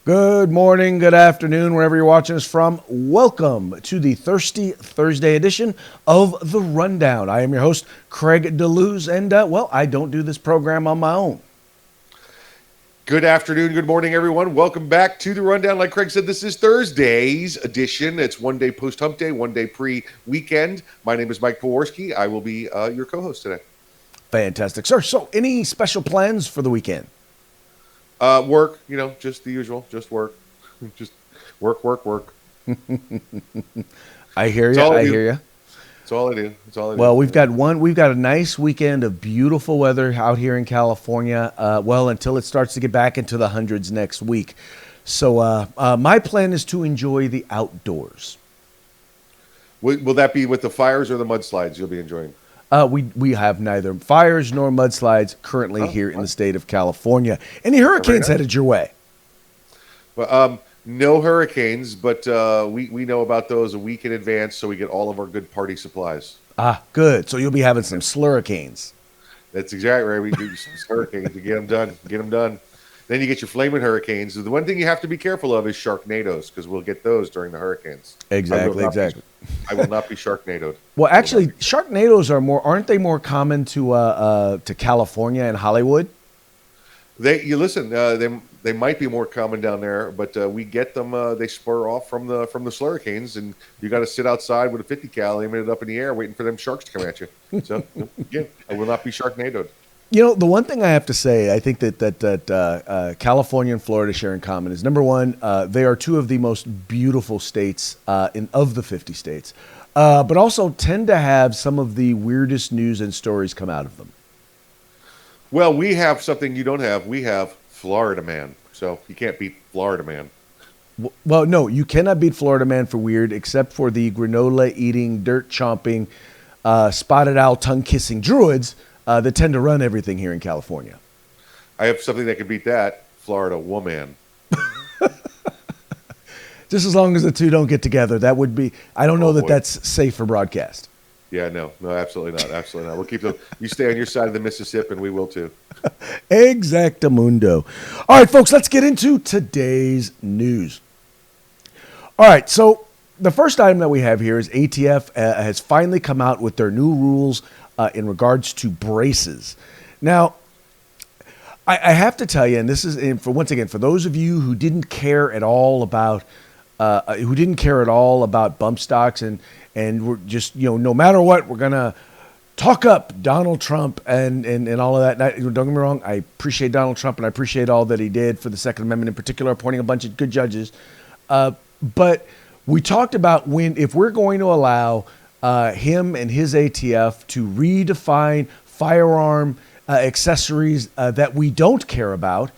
Good morning, good afternoon, wherever you're watching us from. Welcome to the Thirsty Thursday edition of The Rundown. I am your host, Craig DeLuz, and, I don't do this program on my own. Good afternoon, good morning, everyone. Welcome back to The Rundown. Like Craig said, this is Thursday's edition. It's one day post-hump day, one day pre-weekend. My name is Mike Peworski. I will be your co-host today. Fantastic, sir. So, any special plans for the weekend? Work, just the usual, just work. Just work. I hear you. That's all I do. Well, we've got a nice weekend of beautiful weather out here in California. Until it starts to get back into the hundreds next week. So, my plan is to enjoy the outdoors. Will that be with the fires or the mudslides you'll be enjoying? We have neither fires nor mudslides currently here in the state of California. Any hurricanes headed your way? Well, no hurricanes, but we know about those a week in advance, so we get all of our good party supplies. Ah, good. So you'll be having some slurricanes. That's exactly right. We do some hurricanes to get them done. Then you get your flaming hurricanes. The one thing you have to be careful of is sharknadoes, because we'll get those during the hurricanes. Exactly. I will not be sharknadoed. Well, actually, sharknadoes aren't they more common to California and Hollywood? They might be more common down there, but we get them. They spur off from the slurricanes, and you got to sit outside with a 50 cal, aiming it up in the air, waiting for them sharks to come at you. So again, I will not be sharknadoed. The one thing I have to say, I think that California and Florida share in common is, number one, they are two of the most beautiful states of the 50 states, but also tend to have some of the weirdest news and stories come out of them. Well, we have something you don't have. We have Florida Man, so you can't beat Florida Man. Well, no, you cannot beat Florida Man for weird, except for the granola-eating, dirt-chomping, spotted owl, tongue-kissing druids that tend to run everything here in California. I have something that can beat that, Florida Woman. Just as long as the two don't get together, that would be. I don't know that that's safe for broadcast. Yeah, no, absolutely not. We'll keep them. You stay on your side of the Mississippi, and we will too. Exactamundo. All right, folks, let's get into today's news. All right, so the first item that we have here is ATF has finally come out with their new rules in regards to braces. Now, I have to tell you, and this is for those of you who didn't care at all about bump stocks and we're just no matter what, we're gonna talk up Donald Trump and all of that. Don't get me wrong, I appreciate Donald Trump and I appreciate all that he did for the Second Amendment in particular, appointing a bunch of good judges. But we talked about if we're going to allow him and his ATF to redefine firearm accessories that we don't care about,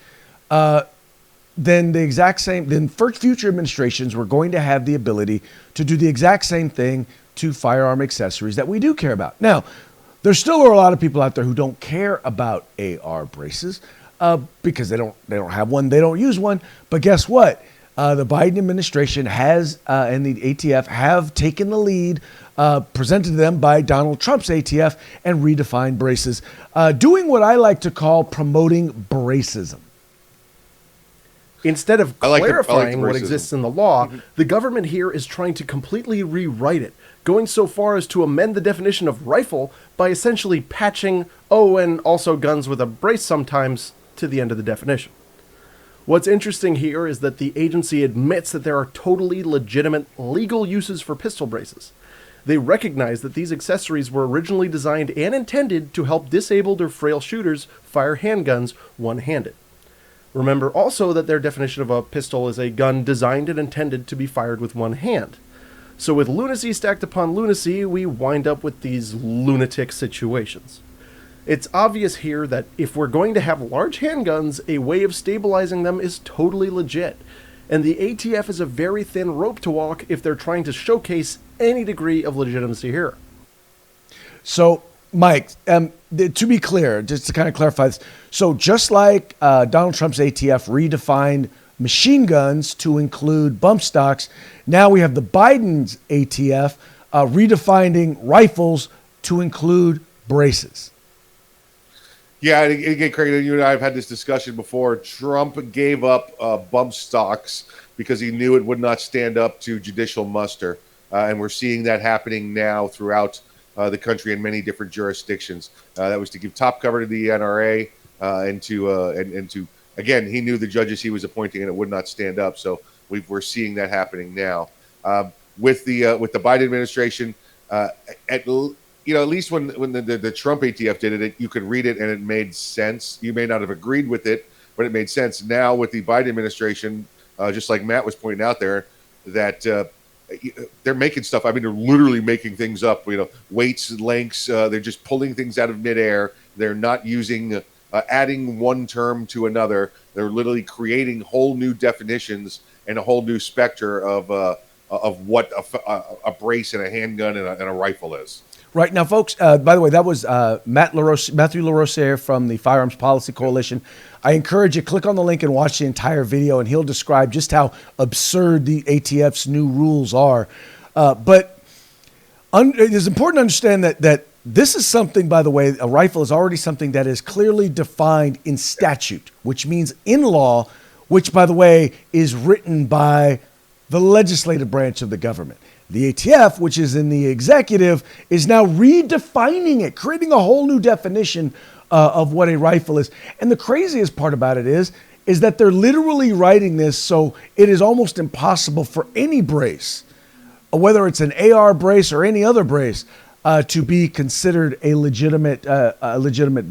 then future administrations were going to have the ability to do the exact same thing to firearm accessories that we do care about. Now, there still are a lot of people out there who don't care about AR braces because they don't have one, they don't use one. But guess what? The Biden administration has and the ATF have taken the lead, presented to them by Donald Trump's ATF, and redefined braces, doing what I like to call promoting Bracism. Instead of clarifying what exists in the law, the government here is trying to completely rewrite it, going so far as to amend the definition of rifle by essentially patching, and also guns with a brace sometimes, to the end of the definition. What's interesting here is that the agency admits that there are totally legitimate legal uses for pistol braces. They recognize that these accessories were originally designed and intended to help disabled or frail shooters fire handguns one-handed. Remember also that their definition of a pistol is a gun designed and intended to be fired with one hand. So with lunacy stacked upon lunacy, we wind up with these lunatic situations. It's obvious here that if we're going to have large handguns, a way of stabilizing them is totally legit. And the ATF is a very thin rope to walk if they're trying to showcase any degree of legitimacy here. So, Mike, to be clear, just to kind of clarify this, so just like Donald Trump's ATF redefined machine guns to include bump stocks, now we have the Biden's ATF redefining rifles to include braces. Yeah, and again, Craig, you and I have had this discussion before. Trump gave up bump stocks because he knew it would not stand up to judicial muster, and we're seeing that happening now throughout the country in many different jurisdictions. That was to give top cover to the NRA and to again, he knew the judges he was appointing and it would not stand up. So we're seeing that happening now with the Biden administration. At least when the Trump ATF did it, you could read it and it made sense. You may not have agreed with it, but it made sense. Now with the Biden administration, just like Matt was pointing out there, that they're making stuff. I mean, they're literally making things up. Weights, lengths. They're just pulling things out of midair. They're not using adding one term to another. They're literally creating whole new definitions and a whole new specter of what a brace and a handgun and a rifle is. Right now, folks, by the way, that was Matthew LaRosiere from the Firearms Policy Coalition. I encourage you, click on the link and watch the entire video, and he'll describe just how absurd the ATF's new rules are. But it is important to understand that this is something, by the way, a rifle is already something that is clearly defined in statute, which means in law, which, by the way, is written by the legislative branch of the government. The ATF, which is in the executive, is now redefining it, creating a whole new definition of what a rifle is. And the craziest part about it is that they're literally writing this so it is almost impossible for any brace, whether it's an AR brace or any other brace, to be considered a legitimate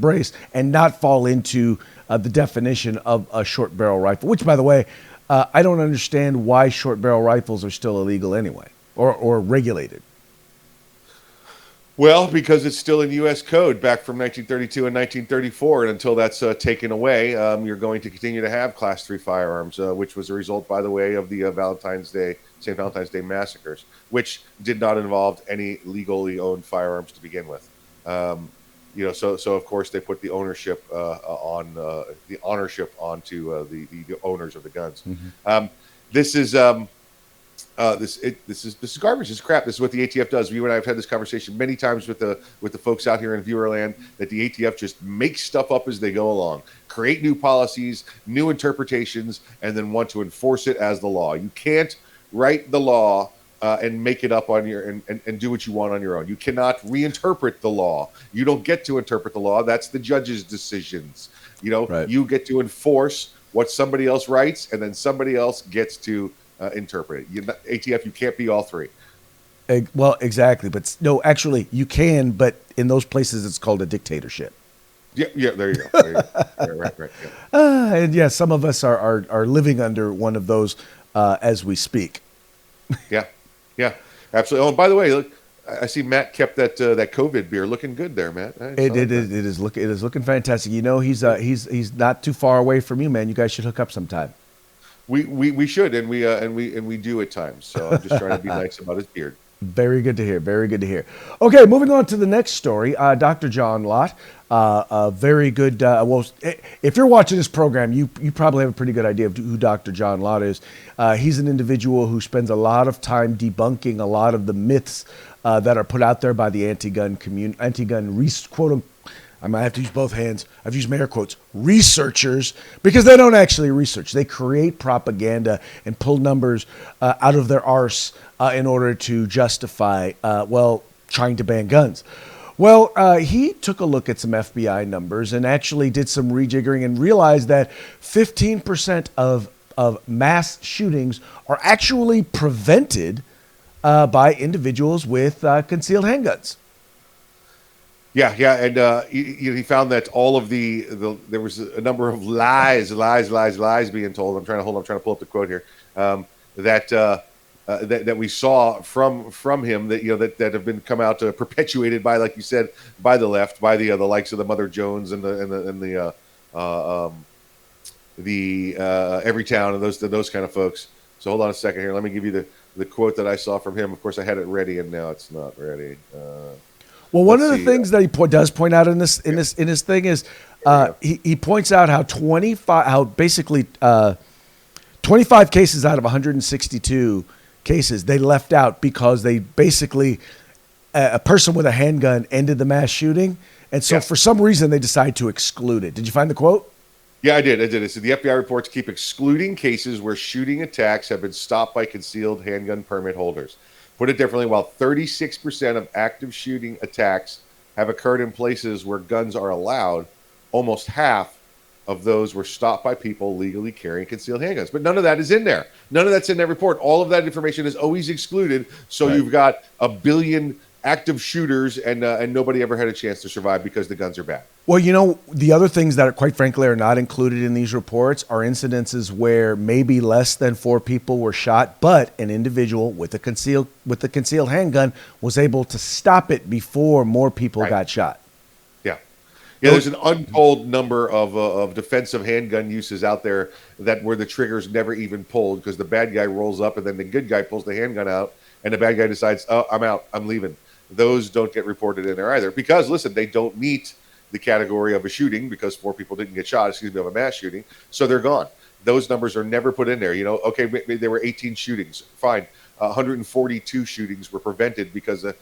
brace and not fall into the definition of a short barrel rifle, which, by the way, I don't understand why short barrel rifles are still illegal anyway. Or regulated? Well, because it's still in U.S. code back from 1932 and 1934, and until that's taken away, you're going to continue to have Class 3 firearms, which was a result, by the way, of the St. Valentine's Day massacres, which did not involve any legally owned firearms to begin with. So of course they put the ownership onto the owners of the guns. Mm-hmm. This is garbage. This is crap. This is what the ATF does. You and I have had this conversation many times with the folks out here in Viewerland, that the ATF just makes stuff up as they go along, create new policies, new interpretations, and then want to enforce it as the law. You can't write the law and make it up on your and do what you want on your own. You cannot reinterpret the law. You don't get to interpret the law. That's the judge's decisions. Right. You get to enforce what somebody else writes, and then somebody else gets to interpret it. ATF, you can't be all three. Well, exactly. But no, actually, you can. But in those places, it's called a dictatorship. Yeah. There you go. Right. Yeah. And yeah, some of us are living under one of those as we speak. Yeah, absolutely. Oh, and by the way, look, I see Matt kept that COVID beer looking good there, Matt. It is looking fantastic. He's not too far away from you, man. You guys should hook up sometime. We should, and we do at times. So I'm just trying to be nice about his beard. Very good to hear. Very good to hear. Okay, moving on to the next story. Dr. John Lott, a very good. Well, if you're watching this program, you probably have a pretty good idea of who Dr. John Lott is. He's an individual who spends a lot of time debunking a lot of the myths that are put out there by the anti-gun community, quote. I might have to use both hands. I've used air quotes, researchers, because they don't actually research. They create propaganda and pull numbers out of their arse in order to justify, trying to ban guns. Well, he took a look at some FBI numbers and actually did some rejiggering and realized that 15% of mass shootings are actually prevented by individuals with concealed handguns. Yeah, and he found that all of there was a number of lies being told. I'm trying to pull up the quote here. That we saw from him that have been come out perpetuated by, like you said, by the left, by the likes of the Mother Jones and the Everytown and those kind of folks. So hold on a second here. Let me give you the quote that I saw from him. Of course, I had it ready and now it's not ready. Well, one of the things that he does point out in this thing is he points out how 25 cases out of 162 cases they left out because they basically a person with a handgun ended the mass shooting And so for some reason, they decide to exclude it. Did you find the quote? Yeah, I did. It said the FBI reports keep excluding cases where shooting attacks have been stopped by concealed handgun permit holders. Put it differently, while 36% of active shooting attacks have occurred in places where guns are allowed, almost half of those were stopped by people legally carrying concealed handguns. But none of that is in there. None of that's in that report. All of that information is always excluded. So you've got a billion active shooters, and nobody ever had a chance to survive because the guns are bad. Well, you know, the other things that are, quite frankly, are not included in these reports are incidences where maybe less than 4 people were shot, but an individual with a concealed handgun was able to stop it before more people got shot. Yeah, there's an untold number of defensive handgun uses out there that where the trigger's never even pulled because the bad guy rolls up and then the good guy pulls the handgun out and the bad guy decides, oh, I'm out, I'm leaving. Those don't get reported in there either because, listen, they don't meet the category of a shooting because 4 people didn't get shot, of a mass shooting, so they're gone. Those numbers are never put in there. You know, okay, maybe there were 18 shootings, fine. 142 shootings were prevented because a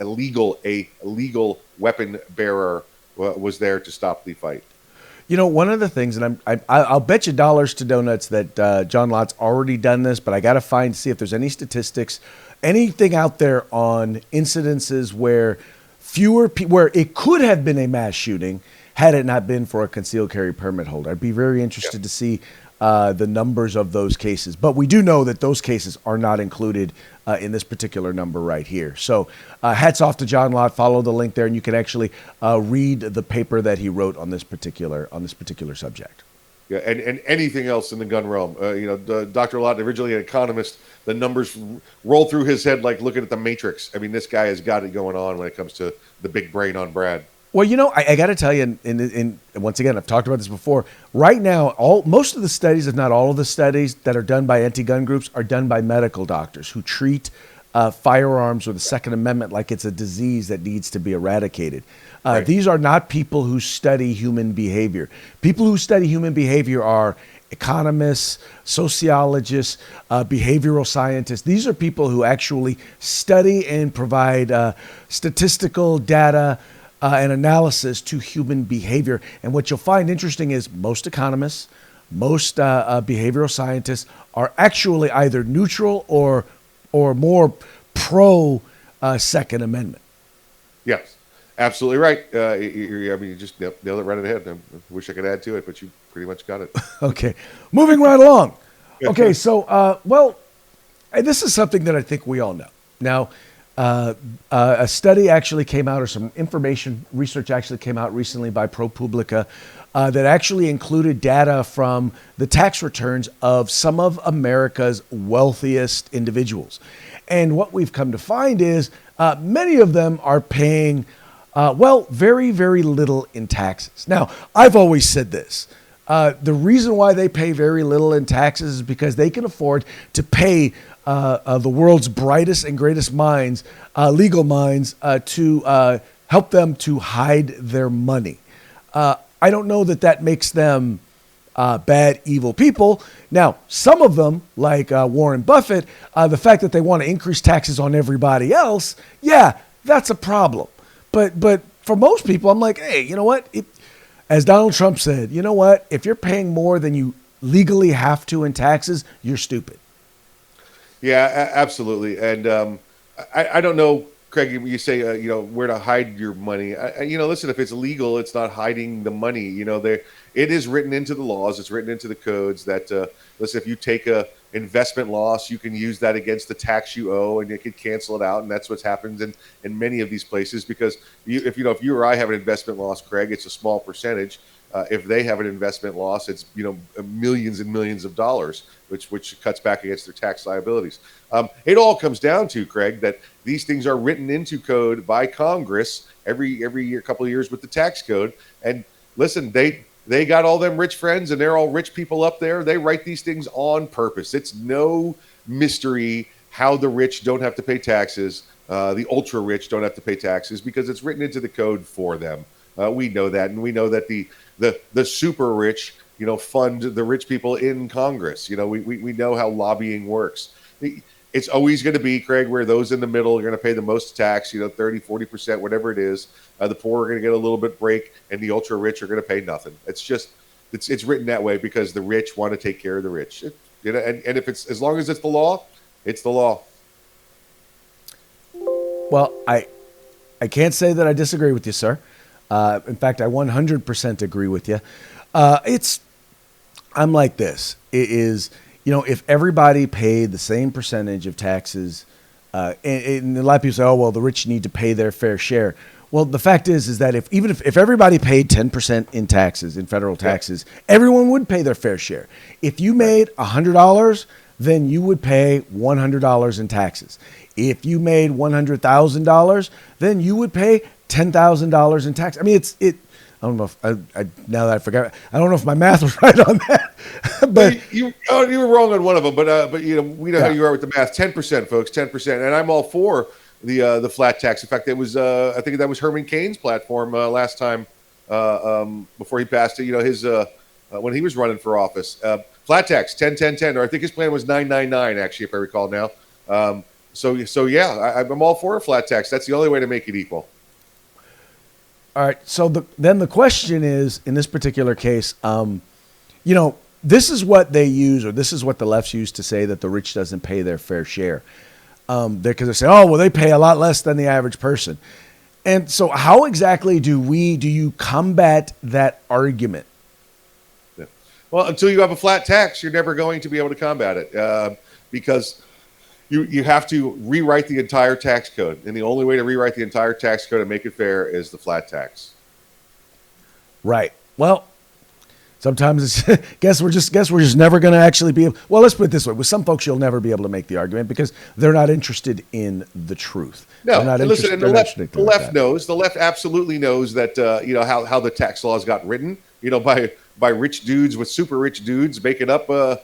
legal weapon bearer was there to stop the fight. You know, one of the things, and I'll bet you dollars to donuts that John Lott's already done this, but I got to see if there's any statistics, anything out there on incidences where where it could have been a mass shooting had it not been for a concealed carry permit holder. I'd be very interested to see the numbers of those cases. But we do know that those cases are not included in this particular number right here. So hats off to John Lott. Follow the link there, and you can actually read the paper that he wrote on this particular subject. Yeah, and anything else in the gun realm. Dr. Lott, originally an economist, the numbers roll through his head like looking at the Matrix. I mean, this guy has got it going on when it comes to the big brain on Brad. Well, you know, I got to tell you, and once again, I've talked about this before. Right now, most of the studies, if not all of the studies that are done by anti-gun groups, are done by medical doctors who treat firearms or the Second Amendment like it's a disease that needs to be eradicated. These are not people who study human behavior. People who study human behavior are economists, sociologists, behavioral scientists. These are people who actually study and provide statistical data and analysis to human behavior. And what you'll find interesting is most economists, most behavioral scientists are actually either neutral or more pro Second Amendment. Yes, absolutely right. You just nailed it right ahead. I wish I could add to it, but you pretty much got it. Okay, moving right along. Okay, so, this is something that I think we all know. Now, a study actually came out, or some research actually came out recently by ProPublica that actually included data from the tax returns of some of America's wealthiest individuals. And what we've come to find is many of them are paying, very, very little in taxes. Now, I've always said this. The reason why they pay very little in taxes is because they can afford to pay the world's brightest and greatest minds, legal minds, to help them to hide their money. I don't know that makes them bad, evil people. Now, some of them, like Warren Buffett, the fact that they want to increase taxes on everybody else, yeah, that's a problem. But for most people, I'm like, hey, you know what? As Donald Trump said, you know what? If you're paying more than you legally have to in taxes, you're stupid. Yeah, absolutely. And I don't know, Craig, you say, where to hide your money. Listen, if it's legal, it's not hiding the money. It is written into the laws. It's written into the codes that, listen, if you take a investment loss, you can use that against the tax you owe and you can cancel it out. And that's what's happened in many of these places, because if you or I have an investment loss, Craig, it's a small percentage. If they have an investment loss, it's millions and millions of dollars, which cuts back against their tax liabilities. It all comes down to, Craig, that these things are written into code by Congress every year, couple of years with the tax code. And listen, they got all them rich friends, and they're all rich people up there. They write these things on purpose. It's no mystery how the rich don't have to pay taxes. The ultra rich don't have to pay taxes because it's written into the code for them. We know that, and we know that the super rich, fund the rich people in Congress. We know how lobbying works. it's always going to be, Craig, where those in the middle are going to pay the most tax, 30, 40%, whatever it is. The poor are going to get a little bit break, and the ultra rich are going to pay nothing. It's just, it's written that way because the rich want to take care of the rich. And if it's, as long as it's the law, it's the law. Well, I can't say that I disagree with you, sir. In fact, I 100% agree with you. I'm like this. It is, if everybody paid the same percentage of taxes, and a lot of people say, oh, well, the rich need to pay their fair share. Well, the fact is that if everybody paid 10% in taxes, in federal taxes, everyone would pay their fair share. If you made $100, then you would pay $100 in taxes. If you made $100,000, then you would pay $10,000 in tax. I mean, I don't know if now that I forgot, I don't know if my math was right on that. But you were wrong on one of them. But we know how you are with the math. 10%, folks, 10%, and I'm all for the flat tax. In fact, it was I think that was Herman Cain's platform last time before he passed it. His when he was running for office, flat tax 10, 10, 10, or I think his plan was 999 actually, if I recall now. So yeah, I'm all for a flat tax. That's the only way to make it equal. All right. So then the question is, in this particular case, this is what they use, or this is what the lefts use to say that the rich doesn't pay their fair share. Because they say, oh, well, they pay a lot less than the average person. And so how exactly do you combat that argument? Yeah. Well, until you have a flat tax, you're never going to be able to combat it because you have to rewrite the entire tax code. And the only way to rewrite the entire tax code and make it fair is the flat tax. Right. Well, sometimes it's guess we're just never going to actually be able. Well, let's put it this way: with some folks, you'll never be able to make the argument because they're not interested in the truth. No, they're not and listen, interested, the left knows. The left absolutely knows that how the tax laws got written. By rich dudes with super rich dudes making up the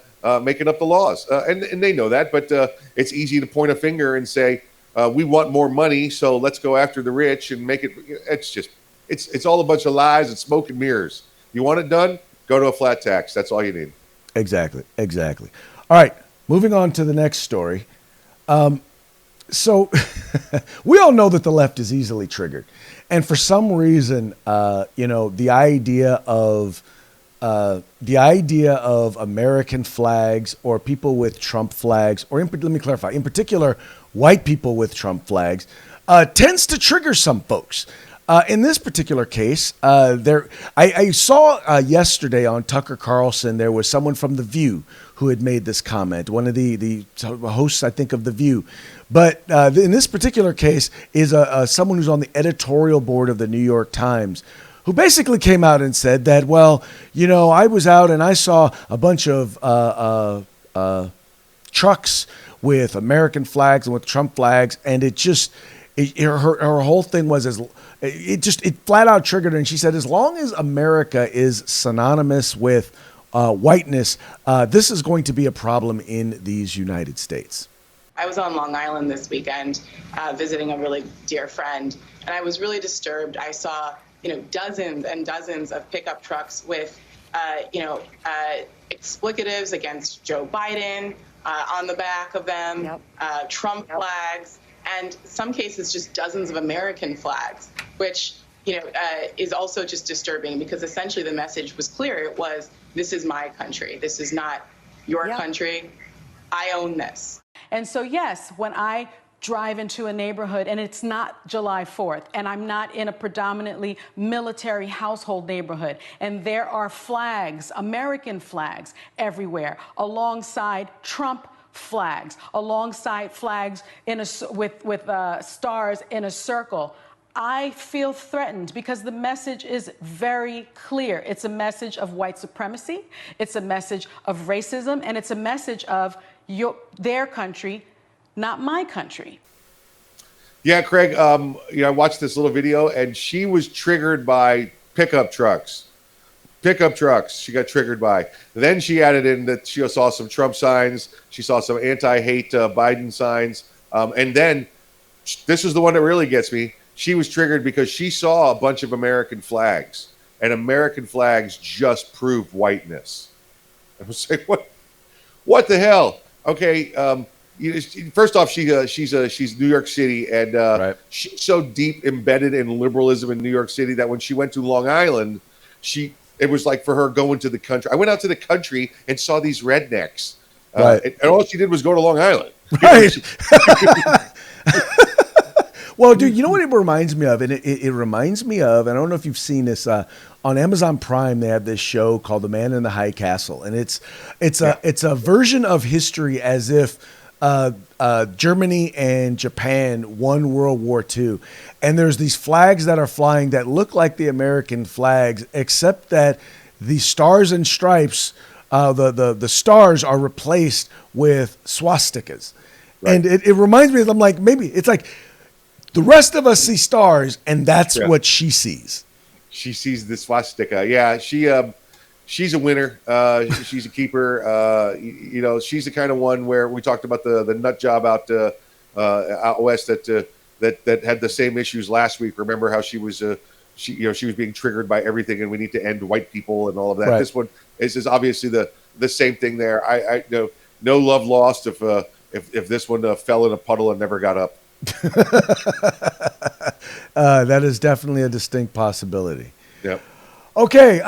laws, and they know that. But it's easy to point a finger and say we want more money, so let's go after the rich and make it. It's all a bunch of lies and smoke and mirrors. You want it done? Go to a flat tax. That's all you need. Exactly. All right, moving on to the next story. So we all know that the left is easily triggered, and for some reason, the idea of American flags or people with Trump flags, or let me clarify, in particular, white people with Trump flags, tends to trigger some folks. In this particular case, I saw yesterday on Tucker Carlson, there was someone from The View who had made this comment, one of the hosts, I think, of The View. But in this particular case is someone who's on the editorial board of the New York Times, who basically came out and said that, well, I was out and I saw a bunch of trucks with American flags and with Trump flags, and her whole thing was it flat out triggered her, and she said, as long as America is synonymous with whiteness, this is going to be a problem in these United States. I was on Long Island this weekend visiting a really dear friend, and I was really disturbed. I saw dozens and dozens of pickup trucks with explicatives against Joe Biden on the back of them, Trump flags, and some cases just dozens of American flags, which is also just disturbing because essentially the message was clear. It was, this is my country. This is not your country. I own this. And so, yes, when I drive into a neighborhood and it's not July 4th and I'm not in a predominantly military household neighborhood and there are flags, American flags everywhere alongside Trump flags, alongside flags with stars in a circle, I feel threatened because the message is very clear. It's a message of white supremacy. It's a message of racism, and it's a message of their country, not my country. Yeah, Craig, I watched this little video, and she was triggered by pickup trucks. Pickup trucks she got triggered by. Then she added in that she saw some Trump signs. She saw some anti-hate Biden signs. And then this is the one that really gets me. She was triggered because she saw a bunch of American flags. And American flags just prove whiteness. I was like, what the hell? Okay, first off, she's New York City, and Right. she's so deep embedded in liberalism in New York City that when she went to Long Island, it was like for her going to the country. I went out to the country and saw these rednecks, Right. and all she did was go to Long Island. Right. Well, dude, you know what it reminds me of? And it reminds me of, and I don't know if you've seen this, on Amazon Prime, they have this show called The Man in the High Castle. And it's a version of history as if Germany and Japan won World War II. And there's these flags that are flying that look like the American flags, except that the stars and stripes, the stars are replaced with swastikas. Right. And it reminds me of, I'm like, maybe it's like the rest of us see stars, and that's what she sees. She sees the swastika. Yeah, she's a winner. She's a keeper. She's the kind of one where we talked about the nut job out west that had the same issues last week. Remember how she was she was being triggered by everything, and we need to end white people and all of that. Right. This one is obviously the same thing there. I no love lost if this one fell in a puddle and never got up. That is definitely a distinct possibility. Yep. Okay,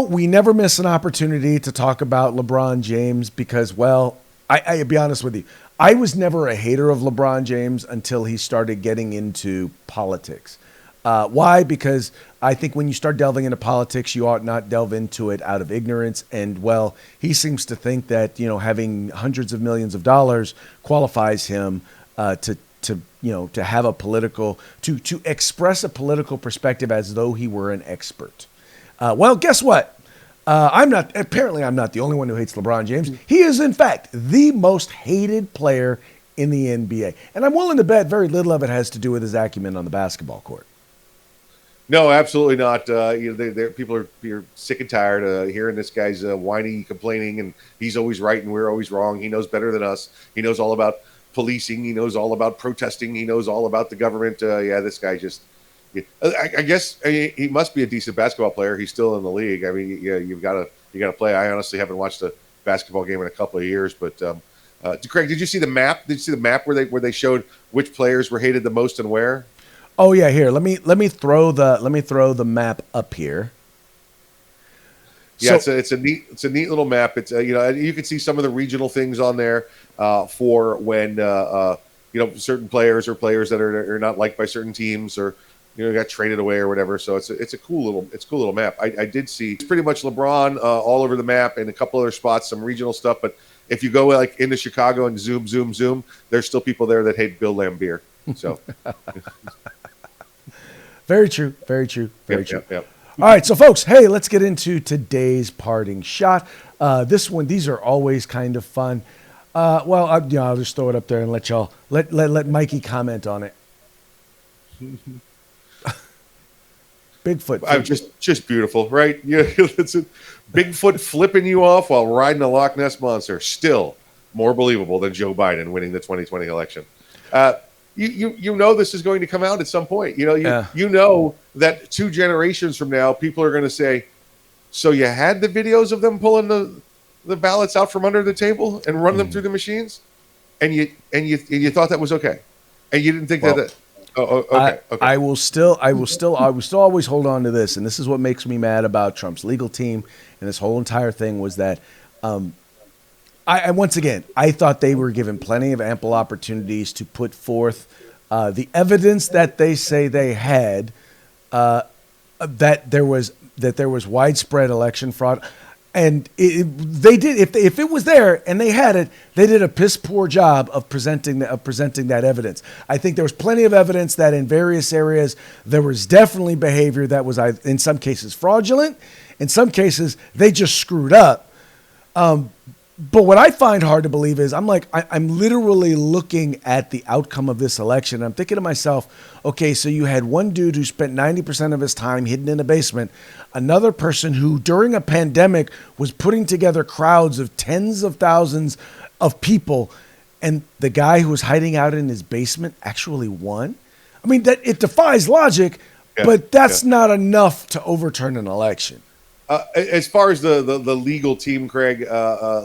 we never miss an opportunity to talk about LeBron James because, well, I'll be honest with you. I was never a hater of LeBron James until he started getting into politics. Why? Because I think when you start delving into politics, you ought not delve into it out of ignorance. And, well, he seems to think that, having hundreds of millions of dollars qualifies him to have a political, to express a political perspective as though he were an expert. Well, guess what? I'm not the only one who hates LeBron James. He is, in fact, the most hated player in the NBA. And I'm willing to bet very little of it has to do with his acumen on the basketball court. No, absolutely not. People are sick and tired of hearing this guy's whining, complaining, and he's always right and we're always wrong. He knows better than us. He knows all about policing. He knows all about protesting. He knows all about the government. This guy just. I guess he must be a decent basketball player. He's still in the league. I mean, you got to play. I honestly haven't watched a basketball game in a couple of years. But Craig, did you see the map? Did you see the map where they showed which players were hated the most and where? Oh yeah, here. Let me throw the map up here. Yeah, so, it's a neat little map. It's you can see some of the regional things on there for when certain players or players that are not liked by certain teams or got traded away or whatever. So it's a cool little map. I did see it's pretty much LeBron all over the map and a couple other spots, some regional stuff. But if you go like into Chicago and zoom, there's still people there that hate Bill Laimbeer. So very true. Yep. All right, so folks, hey, let's get into today's parting shot. These are always kind of fun. I'll just throw it up there and let y'all let Mikey comment on it. Bigfoot. I'm just beautiful, right? It's a Bigfoot flipping you off while riding a Loch Ness monster. Still more believable than Joe Biden winning the 2020 election. You know this is going to come out at some point. You know that 2 generations from now, people are going to say, "So you had the videos of them pulling the ballots out from under the table and run them through the machines, and you thought that was okay, and you didn't think that." Oh, okay. I will still always hold on to this, and this is what makes me mad about Trump's legal team and this whole entire thing was that. I thought they were given plenty of ample opportunities to put forth the evidence that they say they had, that there was widespread election fraud, and they did. If it was there and they had it, they did a piss poor job of presenting that evidence. I think there was plenty of evidence that in various areas there was definitely behavior that was in some cases fraudulent, in some cases they just screwed up. But what I find hard to believe is I'm literally looking at the outcome of this election. I'm thinking to myself, okay, so you had one dude who spent 90% of his time hidden in a basement, another person who during a pandemic was putting together crowds of tens of thousands of people, and the guy who was hiding out in his basement actually won. I mean, that it defies logic, but that's not enough to overturn an election. As far as the legal team, Craig,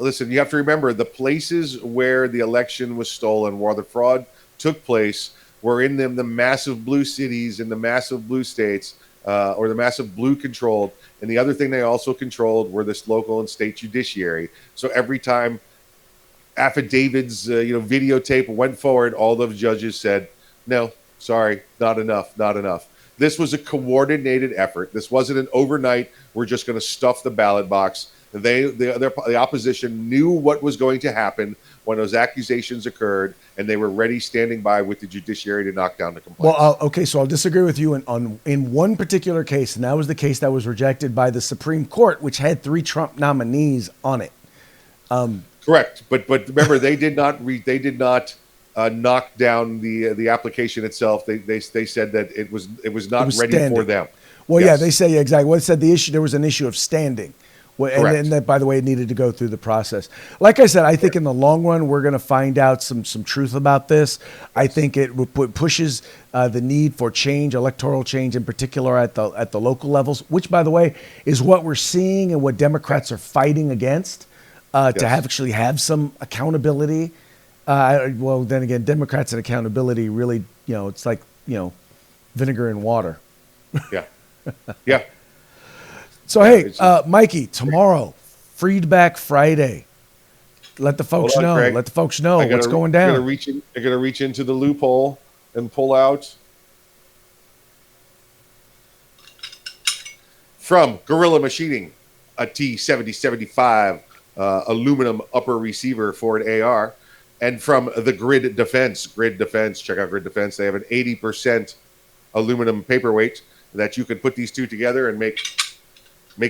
listen, you have to remember the places where the election was stolen, where the fraud took place, were in the massive blue cities in the massive blue states, or the massive blue controlled. And the other thing they also controlled were this local and state judiciary. So every time affidavits, videotape went forward, all those judges said, no, sorry, not enough, not enough. This was a coordinated effort. This wasn't an overnight, we're just going to stuff the ballot box. The opposition knew what was going to happen when those accusations occurred, and they were ready, standing by with the judiciary to knock down the complaints. Well, okay, so I'll disagree with you in one particular case, and that was the case that was rejected by the Supreme Court, which had 3 Trump nominees on it. Correct, but remember, they did not knock down the application itself. They said that it was not ready standing for them. Well, Yes. yeah, they say exactly. Well, it said there was an issue of standing. Well, and that, by the way, it needed to go through the process. Like I said, I think in the long run, we're going to find out some truth about this. I think it pushes the need for change, electoral change in particular at the local levels, which, by the way, is what we're seeing and what Democrats are fighting against, to actually have some accountability. Well, then again, Democrats and accountability really, it's like, vinegar and water. Yeah. Yeah. So, hey, Mikey, tomorrow, Freedback Friday. Let the folks know. Craig. Let the folks know what's going down. I'm going to reach into the loophole and pull out from Gorilla Machining, a T7075 aluminum upper receiver for an AR, and from the Grid Defense. Check out Grid Defense. They have an 80% aluminum paperweight that you can put these two together and make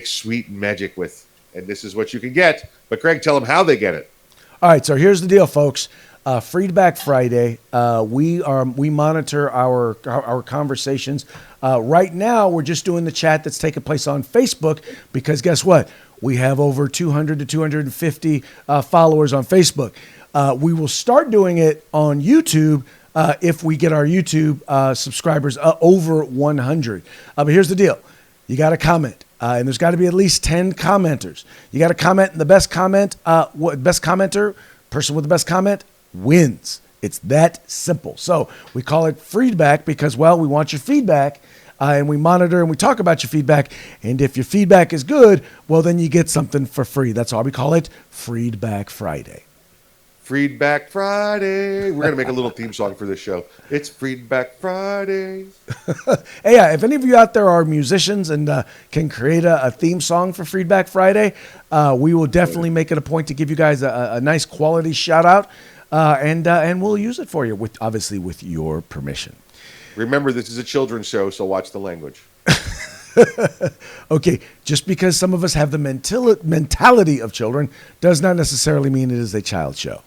sweet magic with. And this is what you can get. But Craig, tell them how they get it. All right, so here's the deal, folks. Freedback Friday. We monitor our conversations. Right now, we're just doing the chat that's taking place on Facebook because guess what? We have over 200 to 250 followers on Facebook. We will start doing it on YouTube if we get our YouTube subscribers over 100. But here's the deal. You got to comment. And there's got to be at least 10 commenters. You got to comment, and the best commenter, person with the best comment, wins. It's that simple. So we call it Freedback because, well, we want your feedback, and we monitor and we talk about your feedback. And if your feedback is good, well, then you get something for free. That's why we call it Freedback Friday. Freedback Friday. We're going to make a little theme song for this show. It's Freedback Friday. Hey, if any of you out there are musicians and can create a theme song for Freedback Friday, we will definitely make it a point to give you guys a nice quality shout out, and we'll use it for you, obviously with your permission. Remember, this is a children's show, so watch the language. Okay, just because some of us have the mentality of children does not necessarily mean it is a child show.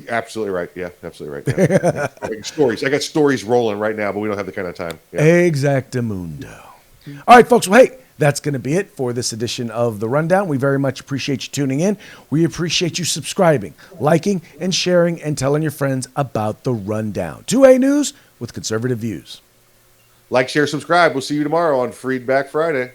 Absolutely right. Yeah, absolutely right. Yeah. I got stories rolling right now, but we don't have the kind of time. Yeah. Exactamundo. All right, folks. Well, hey, that's going to be it for this edition of The Rundown. We very much appreciate you tuning in. We appreciate you subscribing, liking, and sharing, and telling your friends about The Rundown. 2A News with conservative views. Like, share, subscribe. We'll see you tomorrow on Freedback Friday.